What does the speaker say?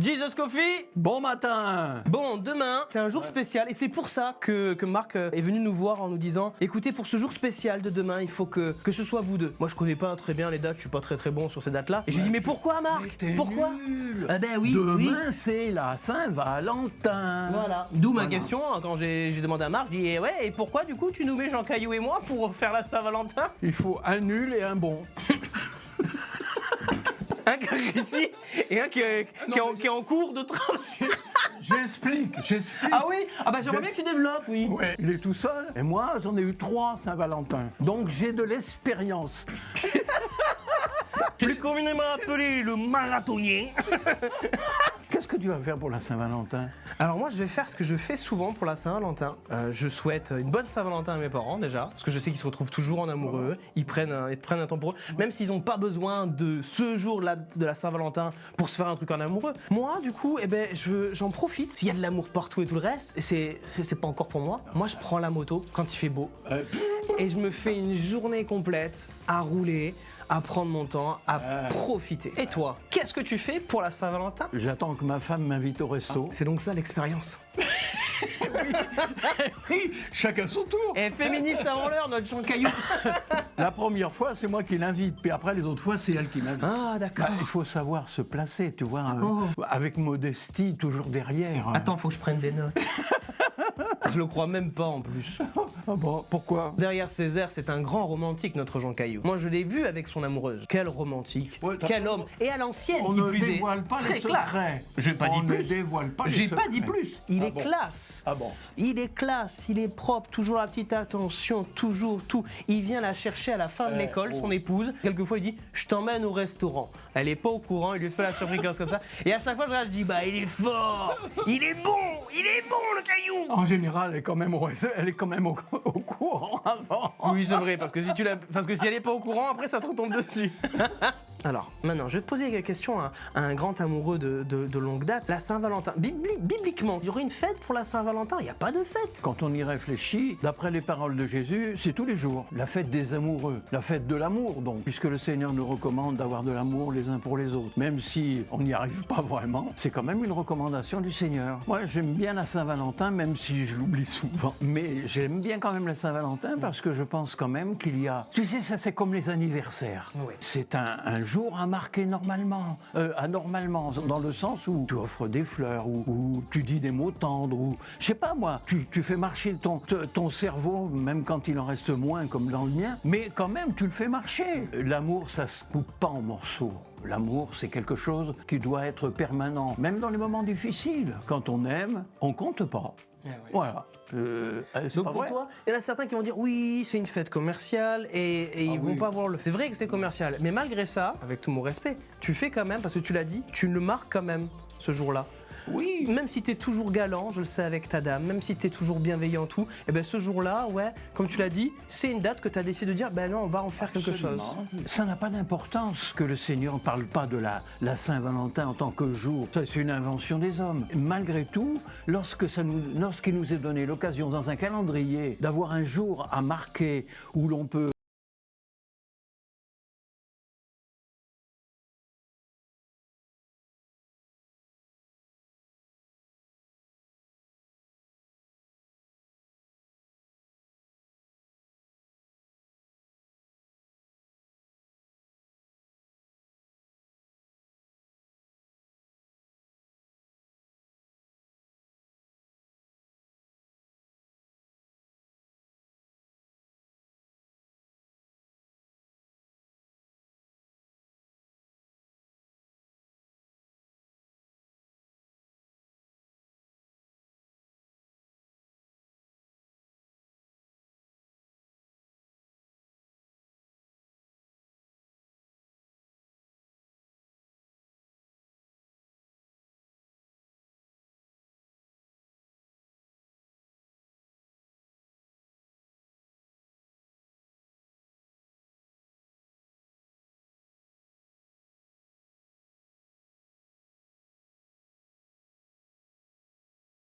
Jesus Coffee. Bon matin. Bon, demain, c'est un jour spécial et c'est pour ça que Marc est venu nous voir en nous disant écoutez, pour ce jour spécial de demain, il faut que ce soit vous deux. Moi, je connais pas très bien les dates, je suis pas très bon sur ces dates-là. Et j'ai dit mais pourquoi, Marc? Pourquoi? Ah ben oui, Demain, c'est la Saint-Valentin. Voilà. D'où ma question quand j'ai demandé à Marc, j'ai dit ouais, et pourquoi du coup tu nous mets Jean Caillou et moi pour faire la Saint-Valentin? Il faut un nul et un bon. Un qui est ici et un qui est en cours de travail. J'explique. Ah oui? Ah bah j'aimerais bien que tu développes, oui. Ouais, il est tout seul. Et moi, j'en ai eu 3 Saint-Valentin. Donc j'ai de l'expérience. Tu lui communément appelé le marathonien. Qu'est-ce que tu vas faire pour la Saint-Valentin? Alors moi je vais faire ce que je fais souvent pour la Saint-Valentin. Je souhaite une bonne Saint-Valentin à mes parents déjà, parce que je sais qu'ils se retrouvent toujours en amoureux, ils prennent un temps pour eux, même s'ils n'ont pas besoin de ce jour-là de la Saint-Valentin pour se faire un truc en amoureux. Moi du coup, j'en profite. S'il y a de l'amour partout et tout le reste, c'est pas encore pour moi. Moi je prends la moto quand il fait beau et je me fais une journée complète à rouler, à prendre mon temps, à profiter. Et toi, qu'est-ce que tu fais pour la Saint-Valentin? J'attends que ma femme m'invite au resto. C'est donc ça l'expérience. Oui, chacun son tour. Et féministe avant l'heure, notre Jean Caillou. La première fois, c'est moi qui l'invite, puis après les autres fois, c'est elle qui m'invite. Ah d'accord. Il faut savoir se placer, tu vois, avec modestie, toujours derrière. Attends, faut que je prenne des notes. Je le crois même pas en plus. Ah bon, pourquoi? Derrière ses airs, c'est un grand romantique, notre Jean Caillou. Moi, je l'ai vu avec son amoureuse. Quel romantique, Ouais, quel homme. Et à l'ancienne, On qui ne plus est, dévoile pas très les classe. secrets. J'ai pas dit On ne plus. dévoile pas les J'ai pas secrets. dit plus. Il Ah est bon. classe. Ah bon? Il est classe, il est propre, toujours la petite attention, toujours tout. Il vient la chercher à la fin de l'école, son épouse. Quelquefois, il dit je t'emmène au restaurant. Elle est pas au courant, il lui fait la surprise comme ça. Et à chaque fois, je regarde, je dis bah il est fort, il est bon le Caillou. En général, elle est quand même au courant avant. Oui, c'est vrai, parce que si elle est pas au courant, après ça te retombe dessus. Alors, maintenant, je vais te poser la question à un grand amoureux de longue date. La Saint-Valentin, bibliquement, il y aurait une fête pour la Saint-Valentin? Il n'y a pas de fête. Quand on y réfléchit, d'après les paroles de Jésus, c'est tous les jours. La fête des amoureux, la fête de l'amour donc, puisque le Seigneur nous recommande d'avoir de l'amour les uns pour les autres. Même si on n'y arrive pas vraiment, c'est quand même une recommandation du Seigneur. Moi, j'aime bien la Saint-Valentin, même si je l'oublie souvent. Mais j'aime bien quand même la Saint-Valentin parce que je pense quand même qu'il y a... Tu sais, ça c'est comme les anniversaires. Oui. C'est un jour à marquer anormalement, dans le sens où tu offres des fleurs, ou tu dis des mots tendres, ou je sais pas moi, tu fais marcher ton cerveau, même quand il en reste moins comme dans le mien, mais quand même tu le fais marcher. L'amour, ça se coupe pas en morceaux. L'amour, c'est quelque chose qui doit être permanent, même dans les moments difficiles. Quand on aime, on compte pas. Voilà. C'est Donc pas pour vrai. toi, il y en a certains qui vont dire oui, c'est une fête commerciale et ils vont pas voir le. C'est vrai que c'est commercial, mais malgré ça, avec tout mon respect, tu fais quand même, parce que tu l'as dit, tu le marques quand même ce jour-là. Oui. Même si t'es toujours galant, je le sais avec ta dame, même si t'es toujours bienveillant tout, et ben ce jour-là, ouais, comme tu l'as dit, c'est une date que t'as décidé de dire, ben non, on va en faire quelque chose. Ça n'a pas d'importance que le Seigneur ne parle pas de la Saint-Valentin en tant que jour. Ça, c'est une invention des hommes. Malgré tout, lorsqu'il nous est donné l'occasion dans un calendrier d'avoir un jour à marquer où l'on peut